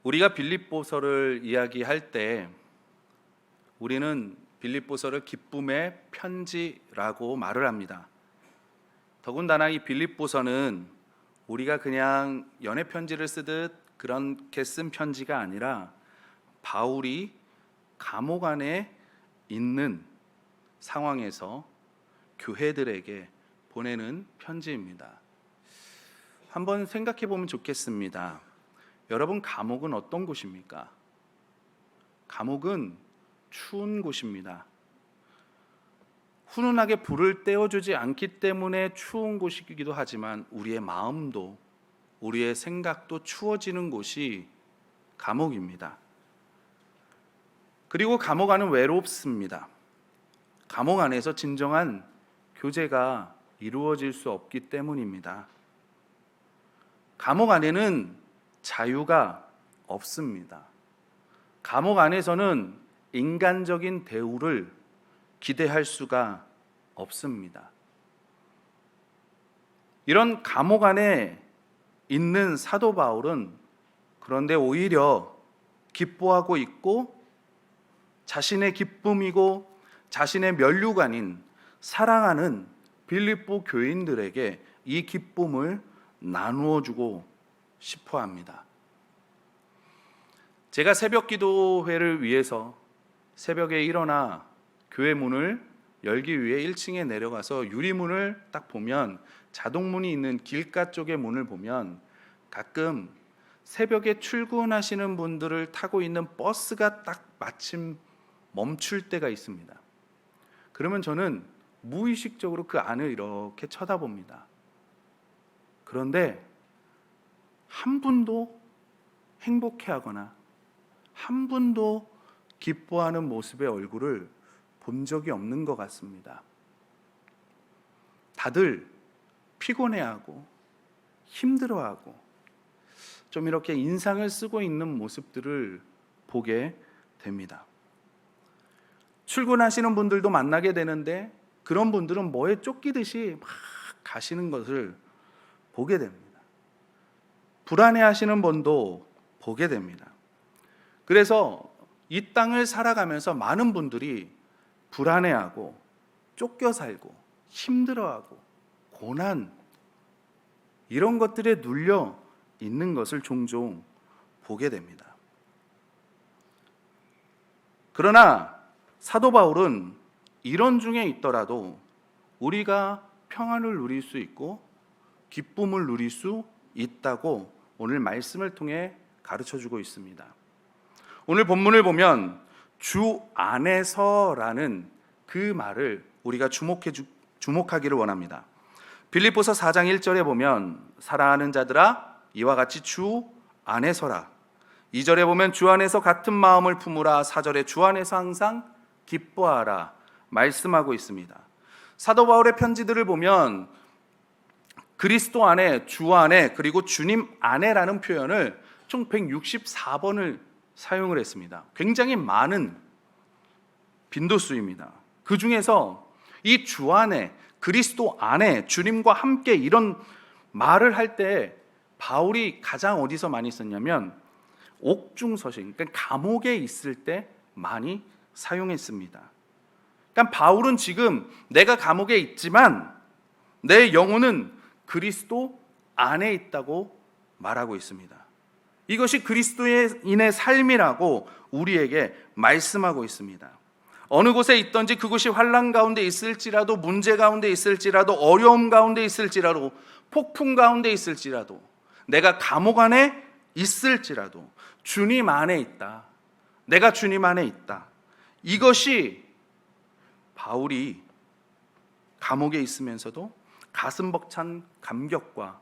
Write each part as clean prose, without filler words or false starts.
우리가 빌립보서를 이야기할 때 우리는 빌립보서를 기쁨의 편지라고 말을 합니다. 더군다나 이 빌립보서는 우리가 그냥 연애 편지를 쓰듯 그렇게 쓴 편지가 아니라 바울이 감옥 안에 있는 상황에서 교회들에게 보내는 편지입니다. 한번 생각해 보면 좋겠습니다. 여러분, 감옥은 어떤 곳입니까? 감옥은 추운 곳입니다. 훈훈하게 불을 떼어주지 않기 때문에 추운 곳이기도 하지만 우리의 마음도 우리의 생각도 추워지는 곳이 감옥입니다. 그리고 감옥 안은 외롭습니다. 감옥 안에서 진정한 교제가 이루어질 수 없기 때문입니다. 감옥 안에는 자유가 없습니다. 감옥 안에서는 인간적인 대우를 기대할 수가 없습니다. 이런 감옥 안에 있는 사도 바울은 그런데 오히려 기뻐하고 있고 자신의 기쁨이고 자신의 면류관인 사랑하는 빌립보 교인들에게 이 기쁨을 나누어 주고 싶어 합니다. 제가 새벽 기도회를 위해서 새벽에 일어나 교회 문을 열기 위해 1층에 내려가서 유리문을 딱 보면 자동문이 있는 길가 쪽의 문을 보면 가끔 새벽에 출근하시는 분들을 타고 있는 버스가 딱 마침 멈출 때가 있습니다. 그러면 저는 무의식적으로 그 안을 이렇게 쳐다봅니다. 그런데 한 분도 행복해하거나 한 분도 기뻐하는 모습의 얼굴을 본 적이 없는 것 같습니다. 다들 피곤해하고 힘들어하고 좀 이렇게 인상을 쓰고 있는 모습들을 보게 됩니다. 출근하시는 분들도 만나게 되는데 그런 분들은 뭐에 쫓기듯이 막 가시는 것을 보게 됩니다. 불안해하시는 분도 보게 됩니다. 그래서 이 땅을 살아가면서 많은 분들이 불안해하고 쫓겨 살고 힘들어하고 고난 이런 것들에 눌려 있는 것을 종종 보게 됩니다. 그러나 사도 바울은 이런 중에 있더라도 우리가 평안을 누릴 수 있고 기쁨을 누릴 수 있다고 오늘 말씀을 통해 가르쳐주고 있습니다. 오늘 본문을 보면 주 안에서라는 그 말을 우리가 주목하기를 원합니다. 빌립보서 4장 1절에 보면 사랑하는 자들아 이와 같이 주 안에서라. 2절에 보면 주 안에서 같은 마음을 품으라. 4절에 주 안에서 항상 기뻐하라 말씀하고 있습니다. 사도 바울의 편지들을 보면 그리스도 안에, 주 안에, 그리고 주님 안에라는 표현을 총 164번을 사용을 했습니다. 굉장히 많은 빈도수입니다. 그 중에서 이 주 안에, 그리스도 안에, 주님과 함께 이런 말을 할 때 바울이 가장 어디서 많이 썼냐면 옥중서신, 그러니까 감옥에 있을 때 많이 사용했습니다. 그러니까 바울은 지금 내가 감옥에 있지만 내 영혼은 그리스도 안에 있다고 말하고 있습니다. 이것이 그리스도인의 삶이라고 우리에게 말씀하고 있습니다. 어느 곳에 있든지 그곳이 환난 가운데 있을지라도 문제 가운데 있을지라도 어려움 가운데 있을지라도 폭풍 가운데 있을지라도 내가 감옥 안에 있을지라도 주님 안에 있다. 내가 주님 안에 있다. 이것이 바울이 감옥에 있으면서도 가슴 벅찬 감격과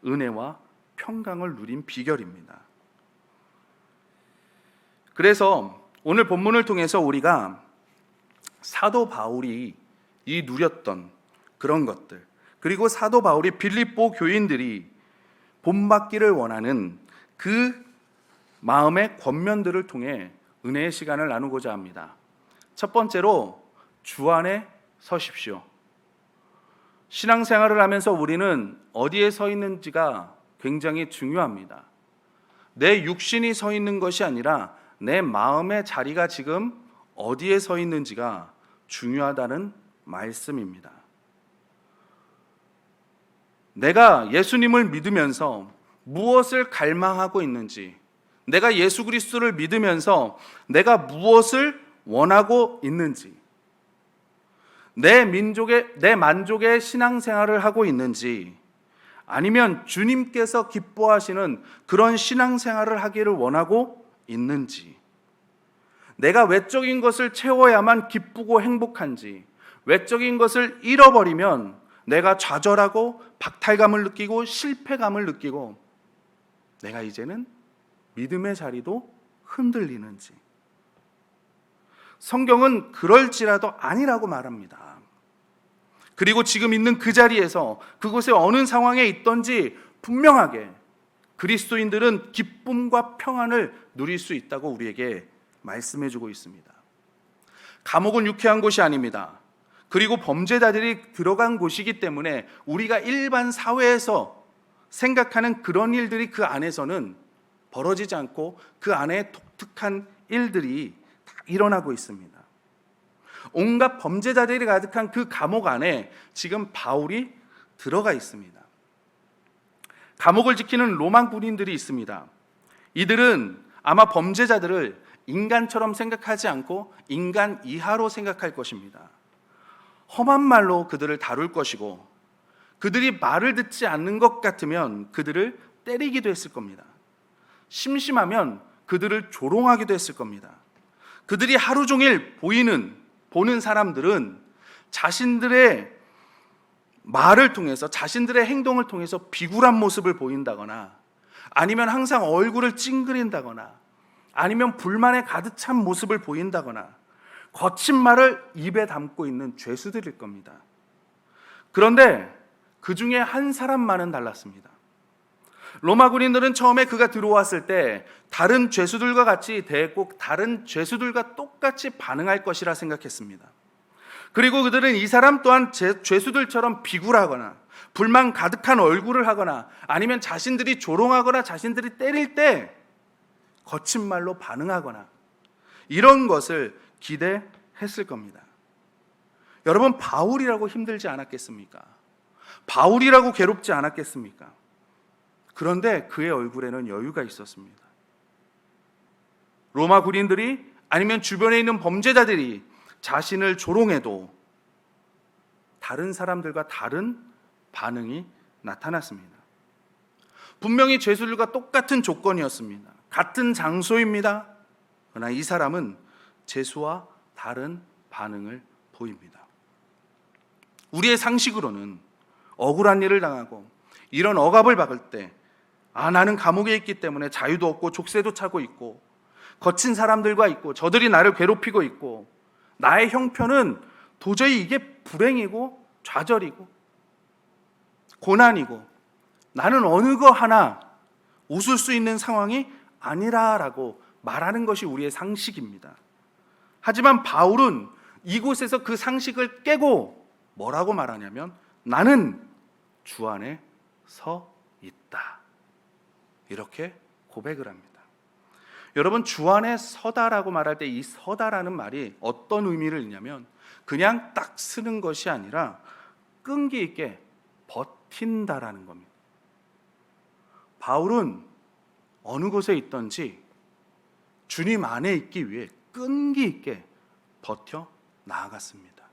은혜와 평강을 누린 비결입니다. 그래서 오늘 본문을 통해서 우리가 사도 바울이 이 누렸던 그런 것들, 그리고 사도 바울이 빌립보 교인들이 본받기를 원하는 그 마음의 권면들을 통해 은혜의 시간을 나누고자 합니다. 첫 번째로 주 안에 서십시오. 신앙생활을 하면서 우리는 어디에 서 있는지가 굉장히 중요합니다. 내 육신이 서 있는 것이 아니라 내 마음의 자리가 지금 어디에 서 있는지가 중요하다는 말씀입니다. 내가 예수님을 믿으면서 무엇을 갈망하고 있는지, 내가 예수 그리스도를 믿으면서 내가 무엇을 원하고 있는지, 내 만족의 신앙생활을 하고 있는지, 아니면 주님께서 기뻐하시는 그런 신앙생활을 하기를 원하고 있는지, 내가 외적인 것을 채워야만 기쁘고 행복한지, 외적인 것을 잃어버리면 내가 좌절하고 박탈감을 느끼고 실패감을 느끼고 내가 이제는 믿음의 자리도 흔들리는지. 성경은 그럴지라도 아니라고 말합니다. 그리고 지금 있는 그 자리에서 그곳에 어느 상황에 있든지 분명하게 그리스도인들은 기쁨과 평안을 누릴 수 있다고 우리에게 말씀해주고 있습니다. 감옥은 유쾌한 곳이 아닙니다. 그리고 범죄자들이 들어간 곳이기 때문에 우리가 일반 사회에서 생각하는 그런 일들이 그 안에서는 벌어지지 않고 그 안에 독특한 일들이 다 일어나고 있습니다. 온갖 범죄자들이 가득한 그 감옥 안에 지금 바울이 들어가 있습니다. 감옥을 지키는 로마 군인들이 있습니다. 이들은 아마 범죄자들을 인간처럼 생각하지 않고 인간 이하로 생각할 것입니다. 험한 말로 그들을 다룰 것이고, 그들이 말을 듣지 않는 것 같으면 그들을 때리기도 했을 겁니다. 심심하면 그들을 조롱하기도 했을 겁니다. 그들이 하루 종일 보는 사람들은 자신들의 말을 통해서, 자신들의 행동을 통해서 비굴한 모습을 보인다거나, 아니면 항상 얼굴을 찡그린다거나, 아니면 불만에 가득 찬 모습을 보인다거나, 거친 말을 입에 담고 있는 죄수들일 겁니다. 그런데 그 중에 한 사람만은 달랐습니다. 로마 군인들은 처음에 그가 들어왔을 때 다른 죄수들과 같이 대했고 다른 죄수들과 똑같이 반응할 것이라 생각했습니다. 그리고 그들은 이 사람 또한 죄수들처럼 비굴하거나 불만 가득한 얼굴을 하거나 아니면 자신들이 조롱하거나 자신들이 때릴 때 거친 말로 반응하거나 이런 것을 기대했을 겁니다. 여러분, 바울이라고 힘들지 않았겠습니까? 바울이라고 괴롭지 않았겠습니까? 그런데 그의 얼굴에는 여유가 있었습니다. 로마 군인들이 아니면 주변에 있는 범죄자들이 자신을 조롱해도 다른 사람들과 다른 반응이 나타났습니다. 분명히 죄수들과 똑같은 조건이었습니다. 같은 장소입니다. 그러나 이 사람은 죄수와 다른 반응을 보입니다. 우리의 상식으로는 억울한 일을 당하고 이런 억압을 받을 때 나는 감옥에 있기 때문에 자유도 없고 족쇄도 차고 있고 거친 사람들과 있고 저들이 나를 괴롭히고 있고 나의 형편은 도저히 이게 불행이고 좌절이고 고난이고 나는 어느 거 하나 웃을 수 있는 상황이 아니라라고 말하는 것이 우리의 상식입니다. 하지만 바울은 이곳에서 그 상식을 깨고 뭐라고 말하냐면 나는 주 안에 서 있다. 이렇게 고백을 합니다. 여러분, 주 안에 서다라고 말할 때 이 서다라는 말이 어떤 의미를 있냐면 그냥 딱 쓰는 것이 아니라 끈기 있게 버틴다라는 겁니다. 바울은 어느 곳에 있든지 주님 안에 있기 위해 끈기 있게 버텨 나아갔습니다.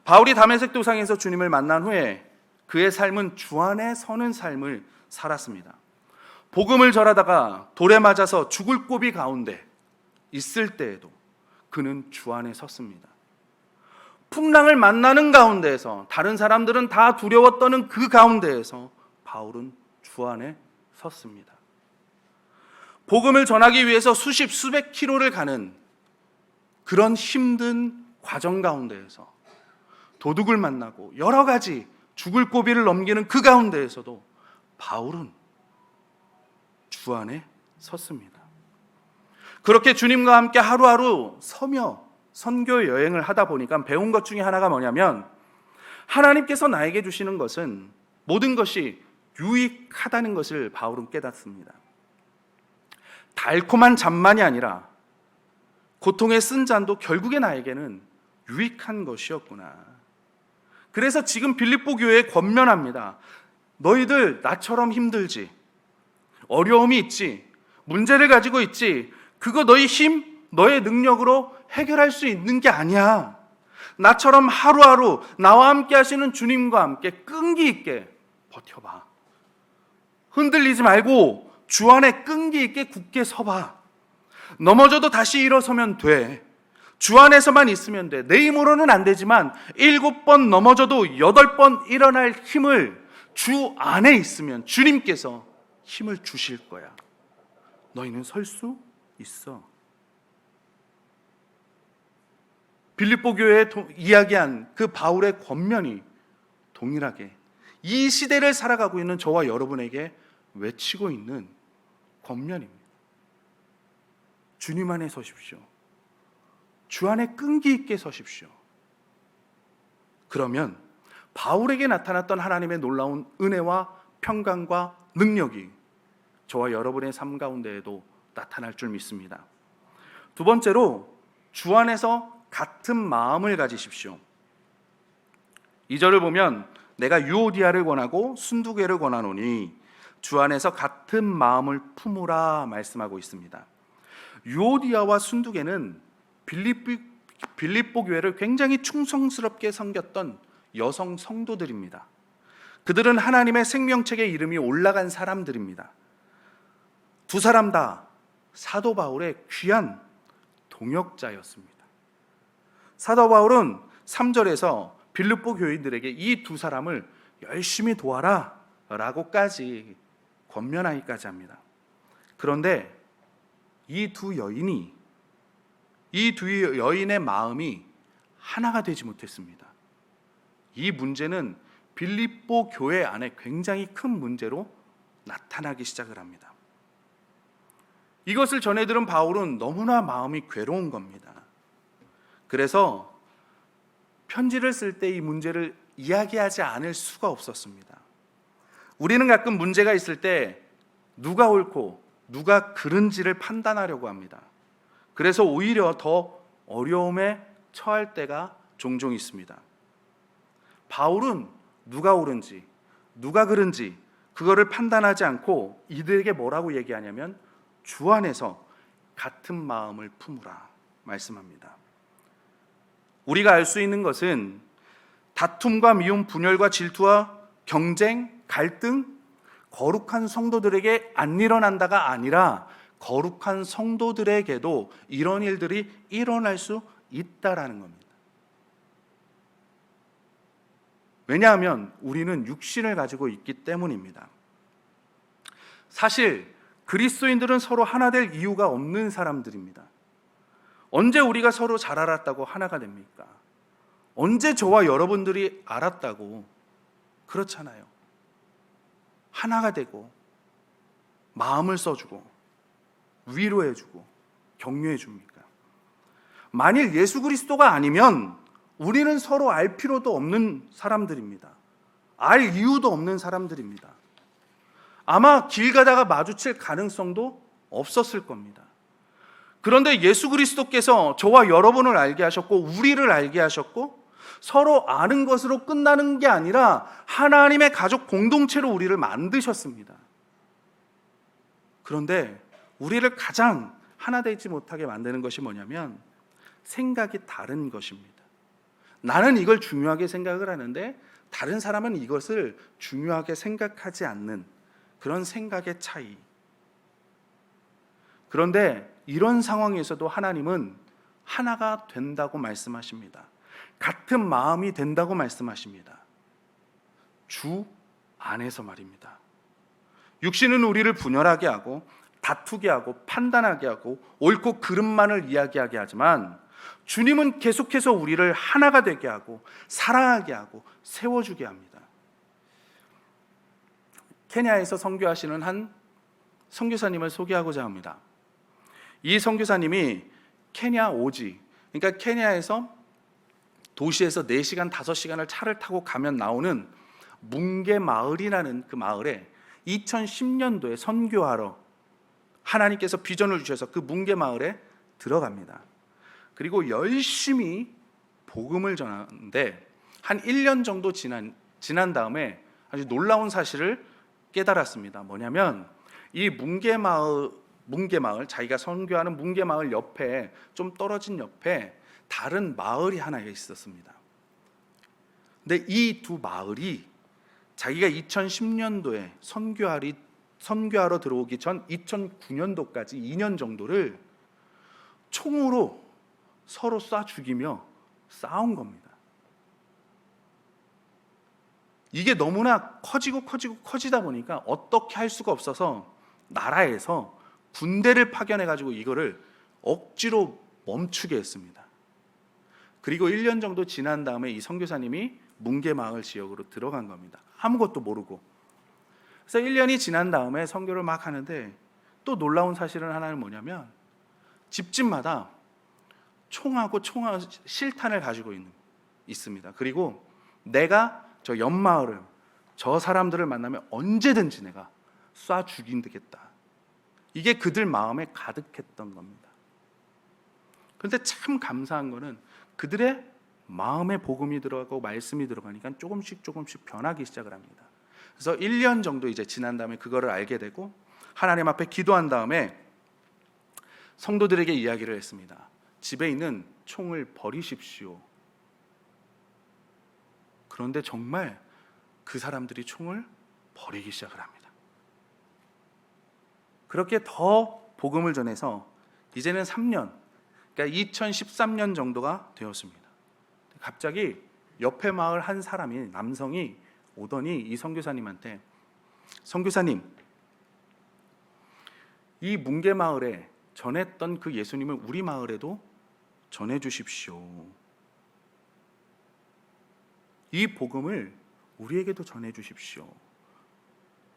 바울이 다메섹 도상에서 주님을 만난 후에 그의 삶은 주 안에 서는 삶을 살았습니다. 복음을 전하다가 돌에 맞아서 죽을 고비 가운데 있을 때에도 그는 주 안에 섰습니다. 풍랑을 만나는 가운데에서 다른 사람들은 다 두려워 떠는 그 가운데에서 바울은 주 안에 섰습니다. 복음을 전하기 위해서 수백 킬로를 가는 그런 힘든 과정 가운데에서 도둑을 만나고 여러 가지 죽을 고비를 넘기는 그 가운데에서도 바울은 주 안에 섰습니다. 그렇게 주님과 함께 하루하루 서며 선교 여행을 하다 보니까 배운 것 중에 하나가 뭐냐면 하나님께서 나에게 주시는 것은 모든 것이 유익하다는 것을 바울은 깨닫습니다. 달콤한 잠만이 아니라 고통의 쓴 잔도 결국에 나에게는 유익한 것이었구나. 그래서 지금 빌립보 교회에 권면합니다. 너희들 나처럼 힘들지, 어려움이 있지, 문제를 가지고 있지, 그거 너희 힘, 너의 능력으로 해결할 수 있는 게 아니야. 나처럼 하루하루 나와 함께 하시는 주님과 함께 끈기 있게 버텨봐. 흔들리지 말고 주 안에 끈기 있게 굳게 서봐. 넘어져도 다시 일어서면 돼. 주 안에서만 있으면 돼. 내 힘으로는 안 되지만 7번 넘어져도 8번 일어날 힘을 주 안에 있으면 주님께서 힘을 주실 거야. 너희는 설 수 있어. 빌립보 교회에 이야기한 그 바울의 권면이 동일하게 이 시대를 살아가고 있는 저와 여러분에게 외치고 있는 권면입니다. 주님 안에 서십시오. 주 안에 끈기 있게 서십시오. 그러면 바울에게 나타났던 하나님의 놀라운 은혜와 평강과 능력이 저와 여러분의 삶 가운데에도 나타날 줄 믿습니다. 두 번째로, 주 안에서 같은 마음을 가지십시오. 2절을 보면 내가 유오디아를 권하고 순두개를 권하노니 주 안에서 같은 마음을 품으라 말씀하고 있습니다. 유오디아와 순두개는 빌립보 교회를 굉장히 충성스럽게 섬겼던 여성 성도들입니다. 그들은 하나님의 생명책에 이름이 올라간 사람들입니다. 두 사람 다 사도 바울의 귀한 동역자였습니다. 사도 바울은 3절에서 빌립보 교인들에게 이 두 사람을 열심히 도와라 라고까지 권면하기까지 합니다. 그런데 이 두 여인의 마음이 하나가 되지 못했습니다. 이 문제는 빌립보 교회 안에 굉장히 큰 문제로 나타나기 시작을 합니다. 이것을 전해 들은 바울은 너무나 마음이 괴로운 겁니다. 그래서 편지를 쓸 때 이 문제를 이야기하지 않을 수가 없었습니다. 우리는 가끔 문제가 있을 때 누가 옳고 누가 그른지를 판단하려고 합니다. 그래서 오히려 더 어려움에 처할 때가 종종 있습니다. 바울은 누가 옳은지 누가 그른지 그거를 판단하지 않고 이들에게 뭐라고 얘기하냐면 주 안에서 같은 마음을 품으라 말씀합니다. 우리가 알 수 있는 것은 다툼과 미움, 분열과 질투와 경쟁, 갈등, 거룩한 성도들에게 안 일어난다가 아니라 거룩한 성도들에게도 이런 일들이 일어날 수 있다라는 겁니다. 왜냐하면 우리는 육신을 가지고 있기 때문입니다. 사실 그리스도인들은 서로 하나 될 이유가 없는 사람들입니다. 언제 우리가 서로 잘 알았다고 하나가 됩니까? 언제 저와 여러분들이 알았다고 그렇잖아요. 하나가 되고 마음을 써주고 위로해주고 격려해줍니까? 만일 예수 그리스도가 아니면 우리는 서로 알 필요도 없는 사람들입니다. 알 이유도 없는 사람들입니다. 아마 길 가다가 마주칠 가능성도 없었을 겁니다. 그런데 예수 그리스도께서 저와 여러분을 알게 하셨고 우리를 알게 하셨고 서로 아는 것으로 끝나는 게 아니라 하나님의 가족 공동체로 우리를 만드셨습니다. 그런데 우리를 가장 하나 되지 못하게 만드는 것이 뭐냐면 생각이 다른 것입니다. 나는 이걸 중요하게 생각을 하는데 다른 사람은 이것을 중요하게 생각하지 않는 그런 생각의 차이. 그런데 이런 상황에서도 하나님은 하나가 된다고 말씀하십니다. 같은 마음이 된다고 말씀하십니다. 주 안에서 말입니다. 육신은 우리를 분열하게 하고 다투게 하고 판단하게 하고 옳고 그름만을 이야기하게 하지만 주님은 계속해서 우리를 하나가 되게 하고 사랑하게 하고 세워주게 합니다. 케냐에서 선교하시는 한 선교사님을 소개하고자 합니다. 이 선교사님이 케냐 오지, 그러니까 케냐에서 도시에서 4시간, 5시간을 차를 타고 가면 나오는 뭉게 마을이라는 그 마을에 2010년도에 선교하러 하나님께서 비전을 주셔서 그 문개 마을에 들어갑니다. 그리고 열심히 복음을 전하는데 한 1년 정도 지난 다음에 아주 놀라운 사실을 깨달았습니다. 뭐냐면 이 문개 마을 자기가 선교하는 문개 마을 옆에 좀 떨어진 옆에 다른 마을이 하나 있었습니다. 근데 이 두 마을이 자기가 2010년도에 선교하러 들어오기 전 2009년도까지 2년 정도를 총으로 서로 쏴 죽이며 싸운 겁니다. 이게 너무나 커지다 보니까 어떻게 할 수가 없어서 나라에서 군대를 파견해 가지고 이거를 억지로 멈추게 했습니다. 그리고 1년 정도 지난 다음에 이 선교사님이 문개마을 지역으로 들어간 겁니다. 아무것도 모르고. 그래서 1년이 지난 다음에 선교를 막 하는데 또 놀라운 사실은 하나는 뭐냐면 집집마다 총하고 실탄을 가지고 있습니다. 그리고 내가 저 옆마을을 저 사람들을 만나면 언제든지 내가 쏴 죽이겠다. 이게 그들 마음에 가득했던 겁니다. 그런데 참 감사한 거는 그들의 마음에 복음이 들어가고 말씀이 들어가니까 조금씩 변하기 시작을 합니다. 그래서 1년 정도 이제 지난 다음에 그거를 알게 되고 하나님 앞에 기도한 다음에 성도들에게 이야기를 했습니다. 집에 있는 총을 버리십시오. 그런데 정말 그 사람들이 총을 버리기 시작을 합니다. 그렇게 더 복음을 전해서 이제는 3년, 그러니까 2013년 정도가 되었습니다. 갑자기 옆에 마을 한 사람이 남성이 오더니 이 선교사님한테 선교사님, 이 문개 마을에 전했던 그 예수님을 우리 마을에도 전해 주십시오. 이 복음을 우리에게도 전해 주십시오.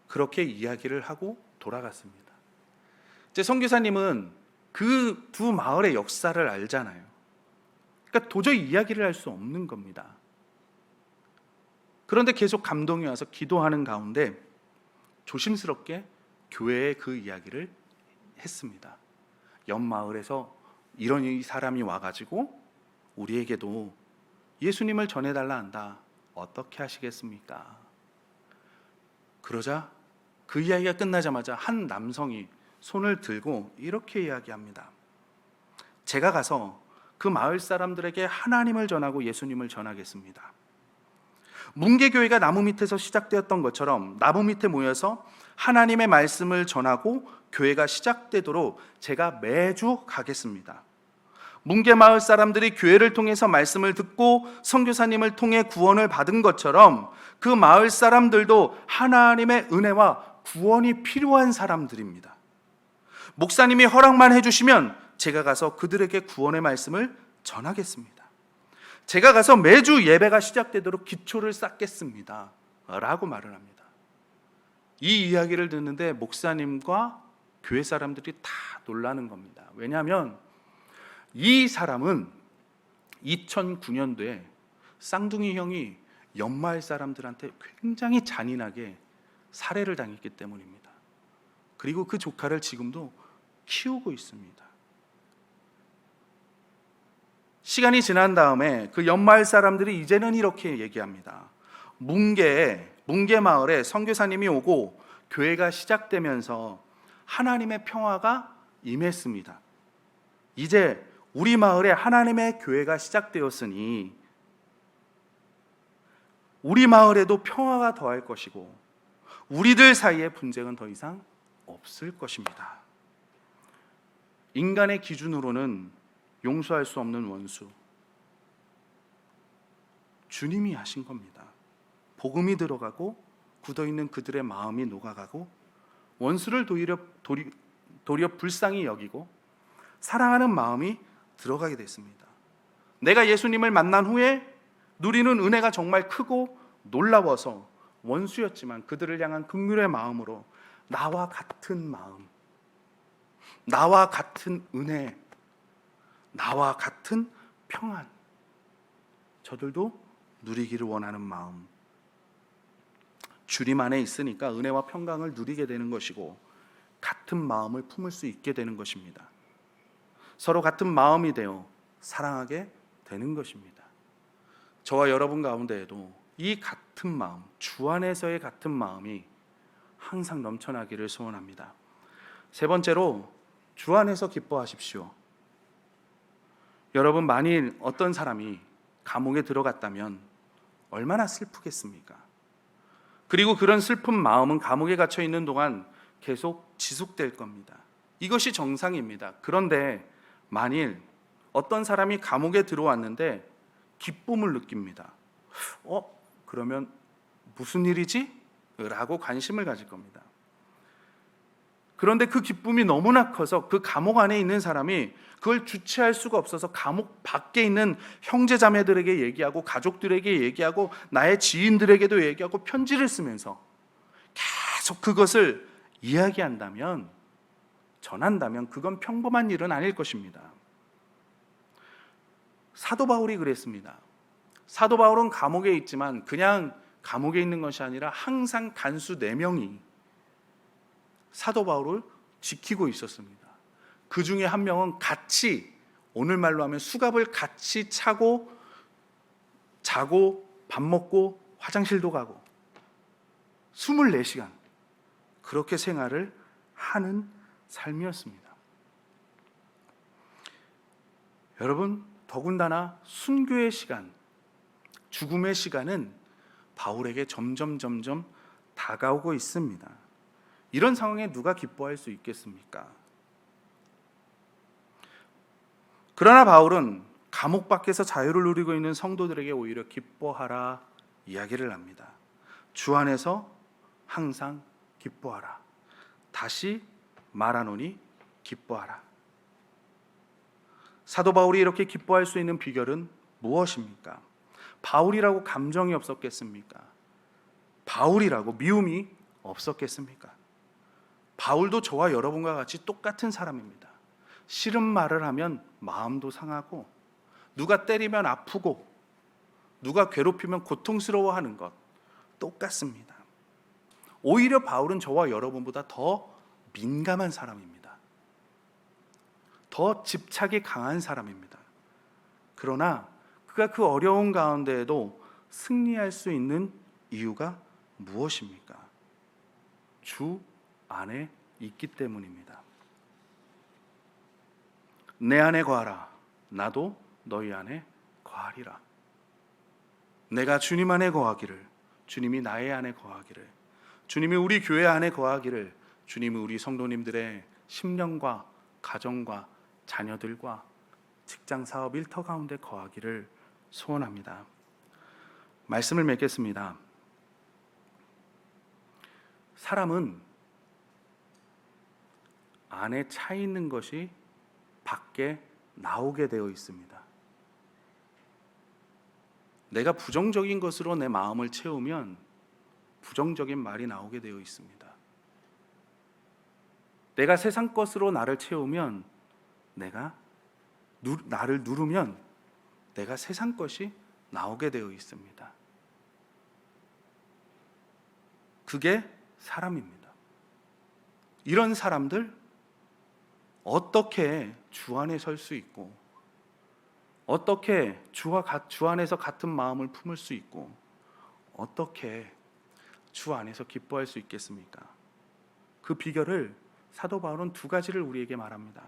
그렇게 이야기를 하고 돌아갔습니다. 이제 선교사님은 그 두 마을의 역사를 알잖아요. 그러니까 도저히 이야기를 할 수 없는 겁니다. 그런데 계속 감동이 와서 기도하는 가운데 조심스럽게 교회에 그 이야기를 했습니다. 옆 마을에서 이런 이 사람이 와가지고 우리에게도 예수님을 전해달라 한다. 어떻게 하시겠습니까? 그러자 그 이야기가 끝나자마자 한 남성이 손을 들고 이렇게 이야기합니다. 제가 가서 그 마을 사람들에게 하나님을 전하고 예수님을 전하겠습니다. 문개교회가 나무 밑에서 시작되었던 것처럼 나무 밑에 모여서 하나님의 말씀을 전하고 교회가 시작되도록 제가 매주 가겠습니다. 문개마을 사람들이 교회를 통해서 말씀을 듣고 선교사님을 통해 구원을 받은 것처럼 그 마을 사람들도 하나님의 은혜와 구원이 필요한 사람들입니다. 목사님이 허락만 해주시면 제가 가서 그들에게 구원의 말씀을 전하겠습니다. 제가 가서 매주 예배가 시작되도록 기초를 쌓겠습니다. 라고 말을 합니다. 이 이야기를 듣는데 목사님과 교회 사람들이 다 놀라는 겁니다. 왜냐하면 이 사람은 2009년도에 쌍둥이 형이 옆마을 사람들한테 굉장히 잔인하게 살해를 당했기 때문입니다. 그리고 그 조카를 지금도 키우고 있습니다. 시간이 지난 다음에 그 옆마을 사람들이 이제는 이렇게 얘기합니다. 문개 마을에 선교사님이 오고 교회가 시작되면서 하나님의 평화가 임했습니다. 이제 우리 마을에 하나님의 교회가 시작되었으니 우리 마을에도 평화가 더할 것이고 우리들 사이에 분쟁은 더 이상 없을 것입니다. 인간의 기준으로는 용서할 수 없는 원수, 주님이 하신 겁니다. 복음이 들어가고 굳어있는 그들의 마음이 녹아가고 원수를 도리어 불쌍히 여기고 사랑하는 마음이 들어가게 됐습니다. 내가 예수님을 만난 후에 누리는 은혜가 정말 크고 놀라워서 원수였지만 그들을 향한 긍휼의 마음으로 나와 같은 마음, 나와 같은 은혜, 나와 같은 평안, 저들도 누리기를 원하는 마음, 주님 안에 있으니까 은혜와 평강을 누리게 되는 것이고 같은 마음을 품을 수 있게 되는 것입니다. 서로 같은 마음이 되어 사랑하게 되는 것입니다. 저와 여러분 가운데에도 이 같은 마음, 주 안에서의 같은 마음이 항상 넘쳐나기를 소원합니다. 세 번째로, 주 안에서 기뻐하십시오. 여러분, 만일 어떤 사람이 감옥에 들어갔다면 얼마나 슬프겠습니까? 그리고 그런 슬픈 마음은 감옥에 갇혀 있는 동안 계속 지속될 겁니다. 이것이 정상입니다. 그런데 만일 어떤 사람이 감옥에 들어왔는데 기쁨을 느낍니다. 그러면 무슨 일이지? 라고 관심을 가질 겁니다. 그런데 그 기쁨이 너무나 커서 그 감옥 안에 있는 사람이 그걸 주체할 수가 없어서 감옥 밖에 있는 형제자매들에게 얘기하고 가족들에게 얘기하고 나의 지인들에게도 얘기하고 편지를 쓰면서 계속 그것을 이야기한다면, 전한다면 그건 평범한 일은 아닐 것입니다. 사도 바울이 그랬습니다. 사도 바울은 감옥에 있지만 그냥 감옥에 있는 것이 아니라 항상 간수 4명이 사도 바울을 지키고 있었습니다. 그 중에 한 명은 같이, 오늘말로 하면 수갑을 같이 차고 자고 밥 먹고 화장실도 가고 24시간 그렇게 생활을 하는 삶이었습니다. 여러분, 더군다나 순교의 시간, 죽음의 시간은 바울에게 점점 다가오고 있습니다. 이런 상황에 누가 기뻐할 수 있겠습니까? 그러나 바울은 감옥 밖에서 자유를 누리고 있는 성도들에게 오히려 기뻐하라 이야기를 합니다. 주 안에서 항상 기뻐하라. 다시 말하노니 기뻐하라. 사도 바울이 이렇게 기뻐할 수 있는 비결은 무엇입니까? 바울이라고 감정이 없었겠습니까? 바울이라고 미움이 없었겠습니까? 바울도 저와 여러분과 같이 똑같은 사람입니다. 싫은 말을 하면 마음도 상하고, 누가 때리면 아프고, 누가 괴롭히면 고통스러워하는 것 똑같습니다. 오히려 바울은 저와 여러분보다 더 민감한 사람입니다. 더 집착이 강한 사람입니다. 그러나 그가 그 어려운 가운데에도 승리할 수 있는 이유가 무엇입니까? 주 안에 있기 때문입니다. 내 안에 거하라. 나도 너희 안에 거하리라. 내가 주님 안에 거하기를, 주님이 나의 안에 거하기를, 주님이 우리 교회 안에 거하기를, 주님이 우리 성도님들의 심령과 가정과 자녀들과 직장 사업 일터 가운데 거하기를 소원합니다. 말씀을 맺겠습니다. 사람은 안에 차 있는 것이 밖에 나오게 되어 있습니다. 내가 부정적인 것으로 내 마음을 채우면 부정적인 말이 나오게 되어 있습니다. 내가 세상 것으로 나를 채우면, 나를 누르면 내가 세상 것이 나오게 되어 있습니다. 그게 사람입니다. 이런 사람들 어떻게 주 안에 설 수 있고, 어떻게 주 안에서 같은 마음을 품을 수 있고, 어떻게 주 안에서 기뻐할 수 있겠습니까? 그 비결을 사도 바울은 2가지를 우리에게 말합니다.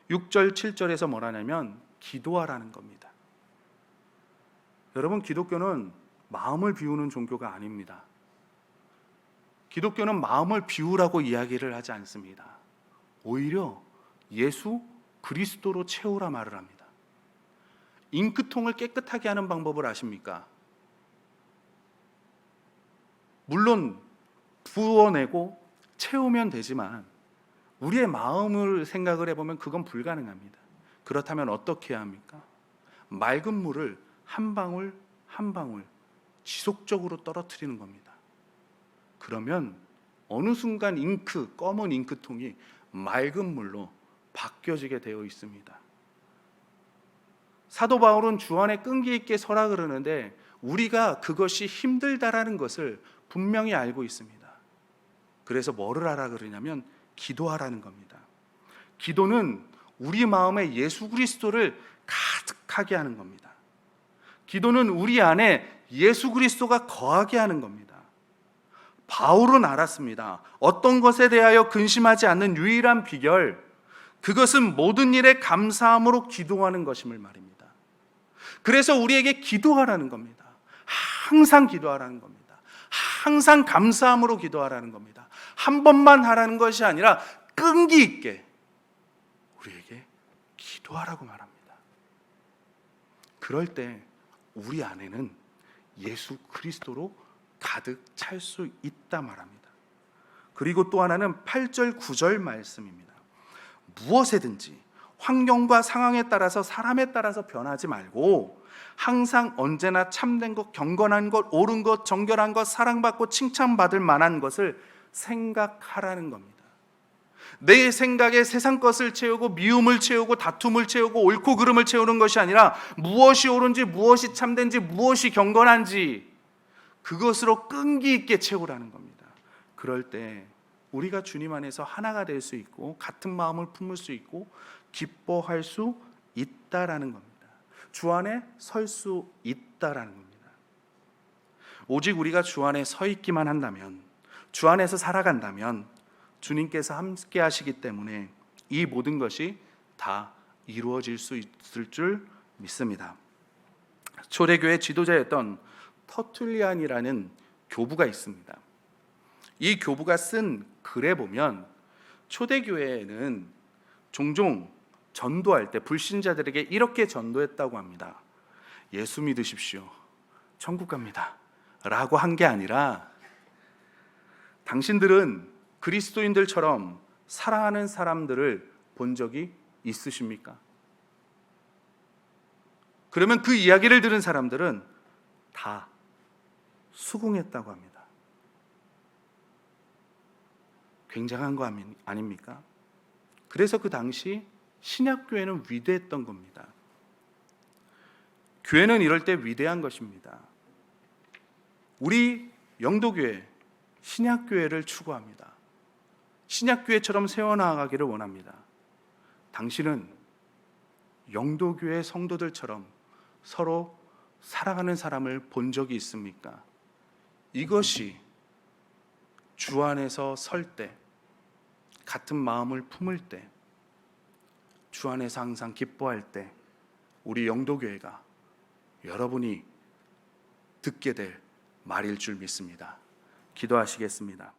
6절, 7절에서 뭐라냐면 기도하라는 겁니다. 여러분, 기독교는 마음을 비우는 종교가 아닙니다. 기독교는 마음을 비우라고 이야기를 하지 않습니다. 오히려 예수 그리스도로 채우라 말을 합니다. 잉크통을 깨끗하게 하는 방법을 아십니까? 물론 부어내고 채우면 되지만 우리의 마음을 생각을 해보면 그건 불가능합니다. 그렇다면 어떻게 해야 합니까? 맑은 물을 한 방울 한 방울 지속적으로 떨어뜨리는 겁니다. 그러면 어느 순간 검은 잉크통이 맑은 물로 바뀌어지게 되어 있습니다. 사도 바울은 주 안에 끈기 있게 서라 그러는데 우리가 그것이 힘들다라는 것을 분명히 알고 있습니다. 그래서 뭐를 하라 그러냐면 기도하라는 겁니다. 기도는 우리 마음에 예수 그리스도를 가득하게 하는 겁니다. 기도는 우리 안에 예수 그리스도가 거하게 하는 겁니다. 바울은 알았습니다. 어떤 것에 대하여 근심하지 않는 유일한 비결, 그것은 모든 일에 감사함으로 기도하는 것임을 말입니다. 그래서 우리에게 기도하라는 겁니다. 항상 기도하라는 겁니다. 항상 감사함으로 기도하라는 겁니다. 한 번만 하라는 것이 아니라 끈기 있게 우리에게 기도하라고 말합니다. 그럴 때 우리 안에는 예수 그리스도로 가득 찰 수 있다 말합니다. 그리고 또 하나는 8절 9절 말씀입니다. 무엇에든지 환경과 상황에 따라서 사람에 따라서 변하지 말고 항상 언제나 참된 것, 경건한 것, 옳은 것, 정결한 것, 사랑받고 칭찬받을 만한 것을 생각하라는 겁니다. 내 생각에 세상 것을 채우고 미움을 채우고 다툼을 채우고 옳고 그름을 채우는 것이 아니라 무엇이 옳은지, 무엇이 참된지, 무엇이 경건한지 그것으로 끈기 있게 채우라는 겁니다. 그럴 때 우리가 주님 안에서 하나가 될 수 있고 같은 마음을 품을 수 있고 기뻐할 수 있다라는 겁니다. 주 안에 설 수 있다라는 겁니다. 오직 우리가 주 안에 서 있기만 한다면, 주 안에서 살아간다면 주님께서 함께 하시기 때문에 이 모든 것이 다 이루어질 수 있을 줄 믿습니다. 초대교회 지도자였던 터툴리안이라는 교부가 있습니다. 이 교부가 쓴 글에 보면 초대교회에는 종종 전도할 때 불신자들에게 이렇게 전도했다고 합니다. 예수 믿으십시오. 천국 갑니다. 라고 한 게 아니라 당신들은 그리스도인들처럼 사랑하는 사람들을 본 적이 있으십니까? 그러면 그 이야기를 들은 사람들은 다 수긍했다고 합니다. 굉장한 거 아닙니까? 그래서 그 당시 신약교회는 위대했던 겁니다. 교회는 이럴 때 위대한 것입니다. 우리 영도교회, 신약교회를 추구합니다. 신약교회처럼 세워나가기를 원합니다. 당신은 영도교회 성도들처럼 서로 사랑하는 사람을 본 적이 있습니까? 이것이 주 안에서 설 때, 같은 마음을 품을 때, 주 안에서 항상 기뻐할 때 우리 영도교회가 여러분이 듣게 될 말일 줄 믿습니다. 기도하시겠습니다.